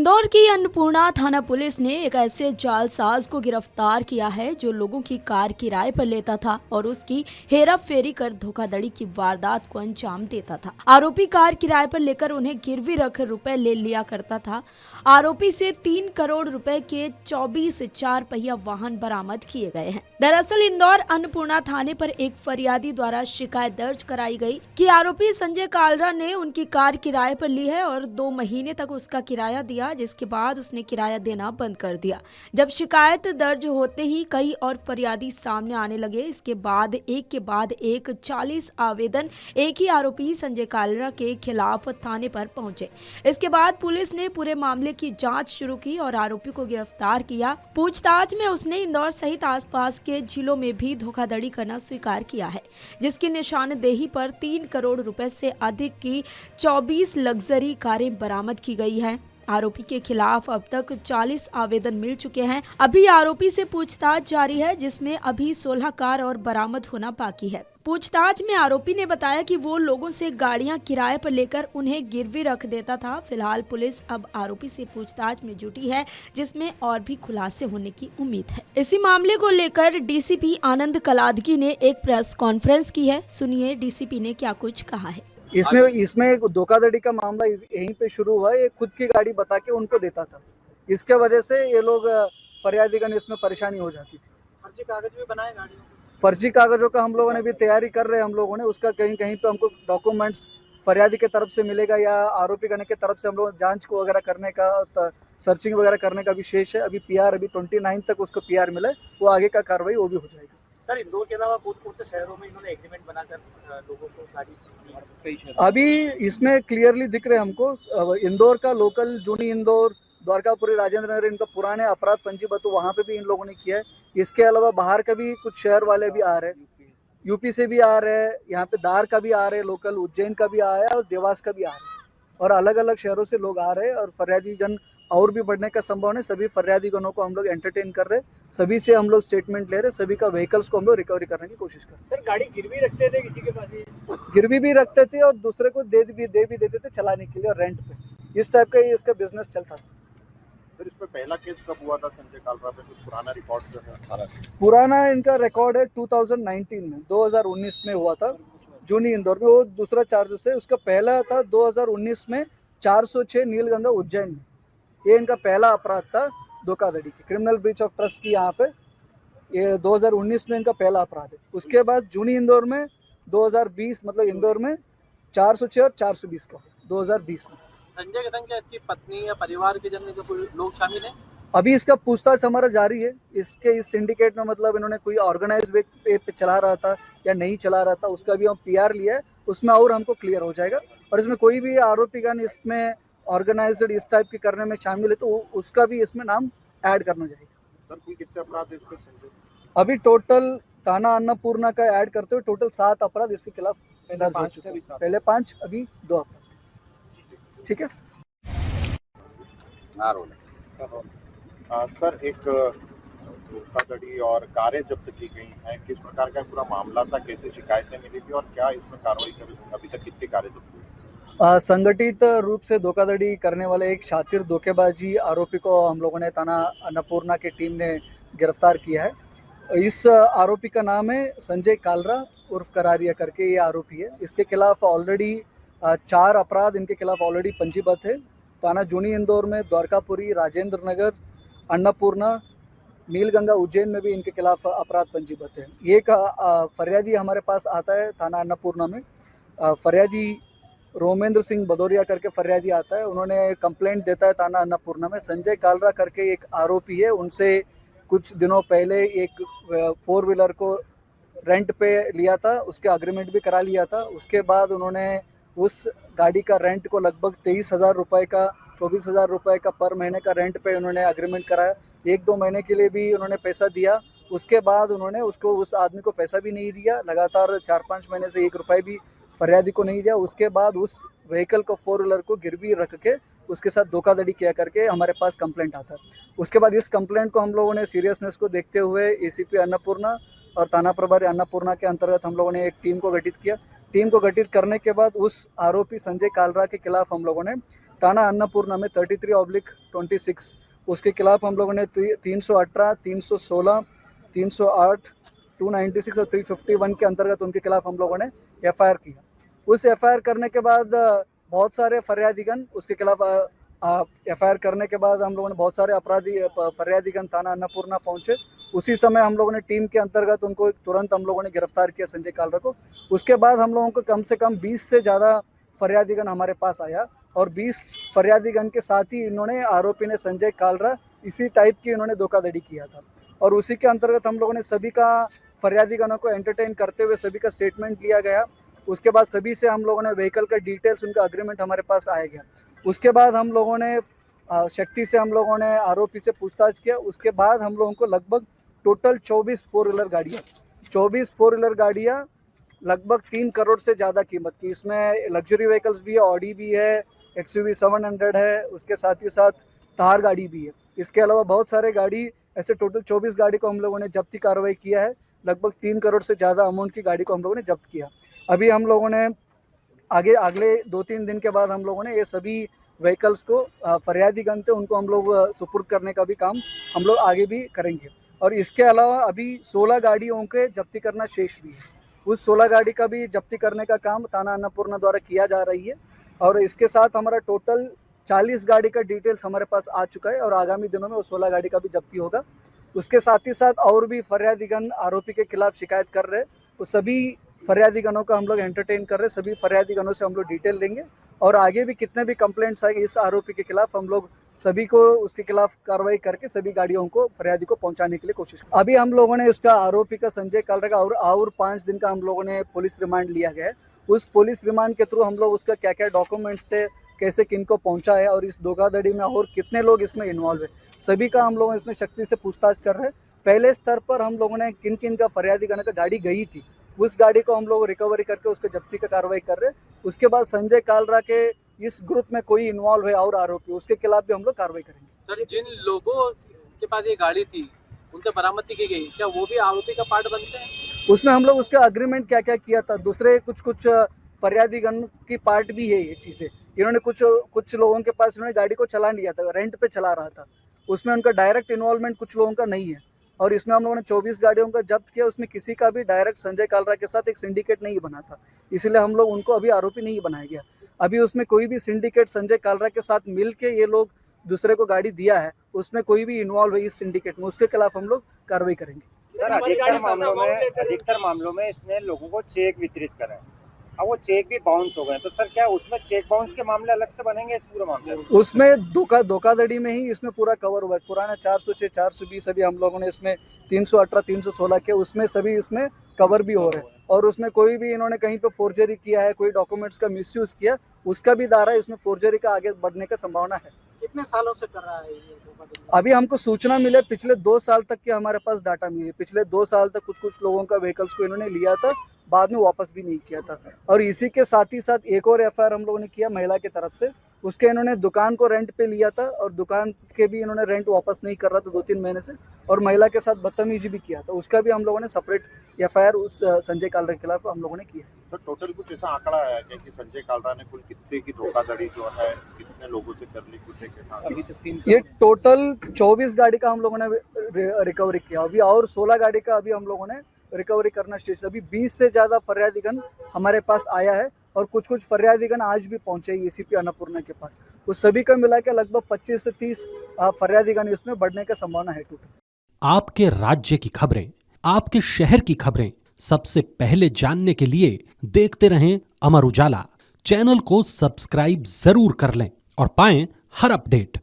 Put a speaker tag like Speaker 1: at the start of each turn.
Speaker 1: इंदौर की अन्नपूर्णा थाना पुलिस ने एक ऐसे जालसाज को गिरफ्तार किया है जो लोगों की कार किराए पर लेता था और उसकी हेरा फेरी कर धोखाधड़ी की वारदात को अंजाम देता था। आरोपी कार किराए पर लेकर उन्हें गिरवी रख रुपए ले लिया करता था। आरोपी से 3 करोड़ रुपए के 24 4 पहिया वाहन बरामद किए गए हैं। दरअसल इंदौर अन्नपूर्णा थाने पर एक फरियादी द्वारा शिकायत दर्ज कराई गई कि आरोपी संजय कालरा ने उनकी कार किराए पर ली है और 2 महीने तक उसका किराया दिया, जिसके बाद उसने किराया देना बंद कर दिया। जब शिकायत दर्ज होते ही कई और फरियादी सामने आने लगे। इसके बाद एक 40 आवेदन एक ही आरोपी संजय कालरा के खिलाफ थाने पर पहुंचे। इसके बाद पुलिस ने पूरे मामले की जांच शुरू की और आरोपी को गिरफ्तार किया। पूछताछ में उसने इंदौर सहित आसपास के जिलों में भी धोखाधड़ी करना स्वीकार किया है, जिसकी निशानदेही पर 3 करोड़ रुपए से अधिक की 24 लग्जरी कारें बरामद की गई हैं। आरोपी के खिलाफ अब तक 40 आवेदन मिल चुके हैं। अभी आरोपी से पूछताछ जारी है, जिसमें अभी 16 कार और बरामद होना बाकी है। पूछताछ में आरोपी ने बताया कि वो लोगों से गाड़ियां किराए पर लेकर उन्हें गिरवी रख देता था। फिलहाल पुलिस अब आरोपी से पूछताछ में जुटी है, जिसमें और भी खुलासे होने की उम्मीद है। इसी मामले को लेकर डीसीपी आनंद कलादगी ने एक प्रेस कॉन्फ्रेंस की है। सुनिए डीसीपी ने क्या कुछ कहा है।
Speaker 2: इसमें एक धोखाधड़ी का मामला यहीं पे शुरू हुआ। ये खुद की गाड़ी बता के उनको देता था। इसके वजह से ये लोग फरियादीगण इसमें परेशानी हो जाती थी।
Speaker 3: फर्जी कागज भी बनाए गाड़ियों के।
Speaker 2: फर्जी कागजों का हम लोगों ने भी तैयारी कर रहे हैं। हम लोगों ने उसका कहीं कहीं पे हमको डॉक्यूमेंट्स फरियादी के तरफ से मिलेगा या आरोपी गण के तरफ से हम लोग जांच को वगैरह करने का सर्चिंग वगैरह करने का विशेष है। अभी पीआर 29 तक उसको पीआर मिला, वो आगे का कार्रवाई वो भी हो जाएगी।
Speaker 3: सर, इंदौर के अलावा कौन से शहरों में इन्होंने एग्रीमेंट बनाकर लोगों को गाड़ी
Speaker 2: अभी इसमें क्लियरली दिख रहे हमको। इंदौर का लोकल जूनी इंदौर, द्वारकापुरी, राजेंद्र नगर, इनका पुराने अपराध पंजीबद्ध वहाँ पे भी इन लोगों ने किया है। इसके अलावा बाहर का भी कुछ शहर वाले भी आ रहे हैं, यूपी से भी आ रहे हैं, यहाँ पे दार का भी आ रहे हैं, लोकल उज्जैन का भी आया है और देवास का भी आ रहा है और अलग अलग शहरों से लोग आ रहे हैं और फरियादी जन और भी बढ़ने का संभव है। सभी फरियादी गणों को हम लोग एंटरटेन कर रहे हैं, सभी से हम लोग स्टेटमेंट ले रहे हैं, सभी का व्हीकल्स को हम लोग रिकवरी करने की कोशिश कर रहे हैं।
Speaker 3: सर, गाड़ी गिरवी रखते थे किसी के पास?
Speaker 2: गिरवी भी रखते थे और दूसरे को दे भी देते थे चलाने के लिए और रेंट पे। इस टाइप का ही इसका बिजनेस चलता था।
Speaker 4: फिर इस पे पहला केस कब हुआ था संजय कालरा पे? कुछ पुराना रिकॉर्ड जो है?
Speaker 2: पुराना इनका रिकॉर्ड है 2019 में, 2019 में हुआ था जूनी इंदौर में। वो दूसरा चार्जेस है। उसका पहला था 2019 में 406 नीलगंगा उज्जैन में। ये इनका पहला अपराध था धोखाधड़ी की, क्रिमिनल ब्रीच ऑफ ट्रस्ट की। यहाँ पे ये 2019 में इनका पहला अपराध है। उसके बाद जूनी इंदौर में 2020 मतलब इंदौर में 406 और 420 का 2020 में।
Speaker 3: संजय के संग क्या इसकी पत्नी या परिवार के जन जो लोग शामिल हैं?
Speaker 2: अभी इसका पूछताछ हमारा जारी है। इसके इस सिंडिकेट में मतलब इन्होंने कोई ऑर्गेनाइज वे पे चला रहा था या नहीं चला रहा था, उसका भी हम पीआर लिया है। उसमें और हमको क्लियर हो जाएगा और इसमें कोई भी आरोपीगण इसमें ऑर्गेनाइज्ड इस टाइप की करने में शामिल है तो उसका भी इसमें नाम ऐड करना चाहिए।
Speaker 4: सर, कुल कितने अपराध है इसके संजय?
Speaker 2: अभी टोटल थाना अन्नपूर्णा का ऐड करते हुए टोटल 7 अपराध इसके खिलाफ दर्ज हो चुके हैं। पहले 5, अभी 2 अपराध। ठीक है
Speaker 4: सर, एक धोखाधड़ी और कारें जब्त की गई हैं, किस प्रकार का पूरा मामला था, कैसे शिकायतें मिली थी और क्या इसमें कार्रवाई करी? अभी तक कितनी कारें जब्त हुई?
Speaker 2: संगठित रूप से धोखाधड़ी करने वाले एक शातिर धोखेबाजी आरोपी को हम लोगों ने थाना अन्नपूर्णा की टीम ने गिरफ्तार किया है। इस आरोपी का नाम है संजय कालरा उर्फ करारिया करके ये आरोपी है। इसके खिलाफ ऑलरेडी 4 अपराध इनके खिलाफ ऑलरेडी पंजीबद्ध है। थाना जूनी इंदौर में, द्वारकापुरी, राजेंद्र नगर, अन्नपूर्णा, नीलगंगा उज्जैन में भी इनके खिलाफ अपराध पंजीबद्ध है। एक फरियादी हमारे पास आता है थाना अन्नपूर्णा में, फरियादी रोमेंद्र सिंह भदौरिया करके फरियादी आता है। उन्होंने कंप्लेंट देता है थाना अन्नपूर्णा में। संजय कालरा करके एक आरोपी है, उनसे कुछ दिनों पहले एक 4 व्हीलर को रेंट पे लिया था, उसके अग्रीमेंट भी करा लिया था। उसके बाद उन्होंने उस गाड़ी का रेंट को लगभग 23,000 रुपये का, 24,000 रुपये का पर महीने का रेंट पे उन्होंने अग्रीमेंट कराया। 1-2 महीने के लिए भी उन्होंने पैसा दिया। उसके बाद उन्होंने उस आदमी को पैसा भी नहीं दिया। लगातार 4-5 महीने से 1 रुपये भी फरियादी को नहीं दिया। उसके बाद उस व्हीकल को 4 व्हीलर को गिरवी रख के उसके साथ धोखाधड़ी किया करके हमारे पास कंप्लेंट आता है। उसके बाद इस कंप्लेंट को हम लोगों ने सीरियसनेस को देखते हुए एसीपी अन्नपूर्णा और थाना प्रभारी अन्नपूर्णा के अंतर्गत हम लोगों ने एक टीम को गठित किया। टीम को गठित करने के बाद उस आरोपी संजय कालरा के खिलाफ हम लोगों ने थाना अन्नपूर्णा में 33/26 उसके खिलाफ हम लोगों ने 318, 316, 308, 296 और 351 के अंतर्गत उनके खिलाफ हम लोगों ने एफआईआर किया। उस एफआईआर करने के बाद बहुत सारे फरियादीगण उसके खिलाफ एफआईआर करने के बाद हम लोगों ने बहुत सारे फरियादीगण थाना अन्नपूर्णा पहुंचे। उसी समय हम लोगों ने टीम के अंतर्गत उनको तुरंत हम लोगों ने गिरफ्तार किया, संजय कालरा को। उसके बाद हम लोगों को कम से कम 20 से ज़्यादा फरियादीगण हमारे पास आया और 20 फरियादीगण के साथ ही इन्होंने आरोपी ने संजय कालरा इसी टाइप की इन्होंने धोखाधड़ी किया था। और उसी के अंतर्गत हम लोगों ने सभी का फरियादीगणों को एंटरटेन करते हुए सभी का स्टेटमेंट लिया गया। उसके बाद सभी से हम लोगों ने व्हीकल का डिटेल्स, उनका अग्रीमेंट हमारे पास आया गया। उसके बाद हम लोगों ने शक्ति से हम लोगों ने आरोपी से पूछताछ किया। उसके बाद हम लोगों को लगभग टोटल 24 फोर व्हीलर गाड़ियाँ लगभग 3 करोड़ से ज़्यादा कीमत की, इसमें लग्जरी व्हीकल्स भी है, ऑडी भी है, XUV 700 है, उसके साथ ही साथ थार गाड़ी भी है। इसके अलावा बहुत सारे गाड़ी, ऐसे टोटल 24 गाड़ी को हम लोगों ने जब्ती कार्रवाई किया है। लगभग 3 करोड़ से ज़्यादा अमाउंट की गाड़ी को हम लोगों ने जब्त किया। अभी हम लोगों ने अगले 2-3 दिन के बाद हम लोगों ने ये सभी व्हीकल्स को फरियादीगण थे उनको हम लोग सुपुर्द करने का भी काम हम लोग आगे भी करेंगे। और इसके अलावा अभी 16 गाड़ियों के जब्ती करना शेष भी है। उस 16 गाड़ी का भी जब्ती करने का काम थाना अन्नपूर्णा द्वारा किया जा रही है। और इसके साथ हमारा टोटल 40 गाड़ी का डिटेल्स हमारे पास आ चुका है और आगामी दिनों में वो 16 गाड़ी का भी जब्ती होगा। उसके साथ ही साथ और भी फरियादीगण आरोपी के खिलाफ शिकायत कर रहे हैं, तो सभी फरियादीगणों का हम लोग एंटरटेन कर रहे हैं। सभी फरियादीगणों से हम लोग डिटेल लेंगे और आगे भी कितने भी कंप्लेंट्स आएंगे इस आरोपी के खिलाफ हम लोग सभी को उसके खिलाफ कार्रवाई करके सभी गाड़ियों को फरियादी को पहुंचाने के लिए कोशिश। अभी हम लोगों ने उसका आरोपी का संजय कालरा का और 5 दिन का हम लोगों ने पुलिस रिमांड लिया गया है। उस पुलिस रिमांड के थ्रू हम लोग उसका क्या क्या डॉक्यूमेंट्स थे, कैसे किनको पहुंचा है और इस धोखाधड़ी में और कितने लोग इसमें इन्वॉल्व है, सभी का हम लोग इसमें शक्ति से पूछताछ कर रहे हैं। पहले स्तर पर हम लोगों ने किन किन का फरियादीगण का गाड़ी गई थी उस गाड़ी को हम लोग रिकवरी करके उसके जब्ती का कार्रवाई कर रहे हैं। उसके बाद संजय कालरा के इस ग्रुप में कोई इन्वॉल्व है और आरोपी, उसके खिलाफ भी हम लोग कार्रवाई करेंगे।
Speaker 3: सर, जिन लोगों के पास ये गाड़ी थी उनसे बरामदी की गई, क्या वो भी आरोपी का पार्ट बनते हैं?
Speaker 2: उसमें हम लोग उसका अग्रीमेंट क्या क्या किया था, दूसरे कुछ फरियादीगण की पार्ट भी है ये चीज़ें। इन्होंने कुछ लोगों के पास इन्होंने गाड़ी को चला लिया था, रेंट पे चला रहा था, उसमें उनका डायरेक्ट इन्वॉल्वमेंट कुछ लोगों का नहीं है। और इसमें हम लोगों ने 24 गाड़ियों का जब्त किया, उसमें किसी का भी डायरेक्ट संजय कालरा के साथ एक सिंडिकेट नहीं बना था, इसलिए हम लोग उनको अभी आरोपी नहीं बनाया गया। अभी उसमें कोई भी सिंडिकेट संजय कालरा के साथ मिल के ये लोग दूसरे को गाड़ी दिया है, उसमें कोई भी इन्वॉल्व है इस सिंडिकेट में, उसके खिलाफ हम लोग कार्रवाई करेंगे।
Speaker 5: सर, अधिकतर मामलों में इसने लोगों को चेक वितरित करा है, अब वो चेक भी बाउंस हो गए, तो सर क्या उसमें चेक बाउंस के मामले अलग से बनेंगे इस पूरे मामले में?
Speaker 2: उसमें धोखाधड़ी में ही इसमें पूरा कवर हुआ है। पुराना 406, 420 अभी हम लोगों ने इसमें 318, 316 के उसमें सभी इसमें कवर भी हो रहे हैं। और उसमें कोई भी इन्होंने कहीं पे फोर्जरी किया है, कोई डॉक्यूमेंट्स का मिसयूज किया, उसका भी दायरा इसमें फोर्जरी का आगे बढ़ने का संभावना है।
Speaker 3: कितने सालों से कर रहा है ये धोखाधड़ी?
Speaker 2: अभी हमको सूचना मिले, पिछले 2 साल तक के हमारे पास डाटा मिले। पिछले 2 साल तक कुछ लोगों का व्हीकल्स को इन्होंने लिया था, बाद में वापस भी नहीं किया था। और इसी के साथ ही साथ एक और एफआईआर हम लोगों ने किया महिला की तरफ से, उसके इन्होंने दुकान को रेंट पे लिया था और दुकान के भी इन्होंने रेंट वापस नहीं कर रहा था 2-3 महीने से, और महिला के साथ बदतमीजी भी किया था, उसका भी हम लोगों ने सेपरेट एफआईआर उस संजय कालरा के खिलाफ हम लोगों ने किया।
Speaker 4: तो टोटल कुछ ऐसा आंकड़ा आया है कि संजय कालरा ने कुल कितने की धोखाधड़ी जो है कितने लोगों से कर ली, कुछ के साथ?
Speaker 2: ये टोटल 24 गाड़ी का हम लोगों ने रिकवरी किया, अभी और 16 गाड़ी का अभी हम लोगों ने रिकवरी करना शेष। अभी 20 से ज़्यादा फरियादीगण हमारे पास आया है और कुछ फरियादीगण आज भी पहुंचे एसीपी अन्नपूर्णा के पास। उस सभी का मिला के लगभग 25 से 30 फरियादीगण इसमें बढ़ने का संभावना है टोटल।
Speaker 6: आपके राज्य की खबरें, आपके शहर की खबरें सबसे पहले जानने के लिए देखते रहें अमर उजाला। चैनल को सब्सक्राइब जरूर कर लें और पाएं हर अपडेट।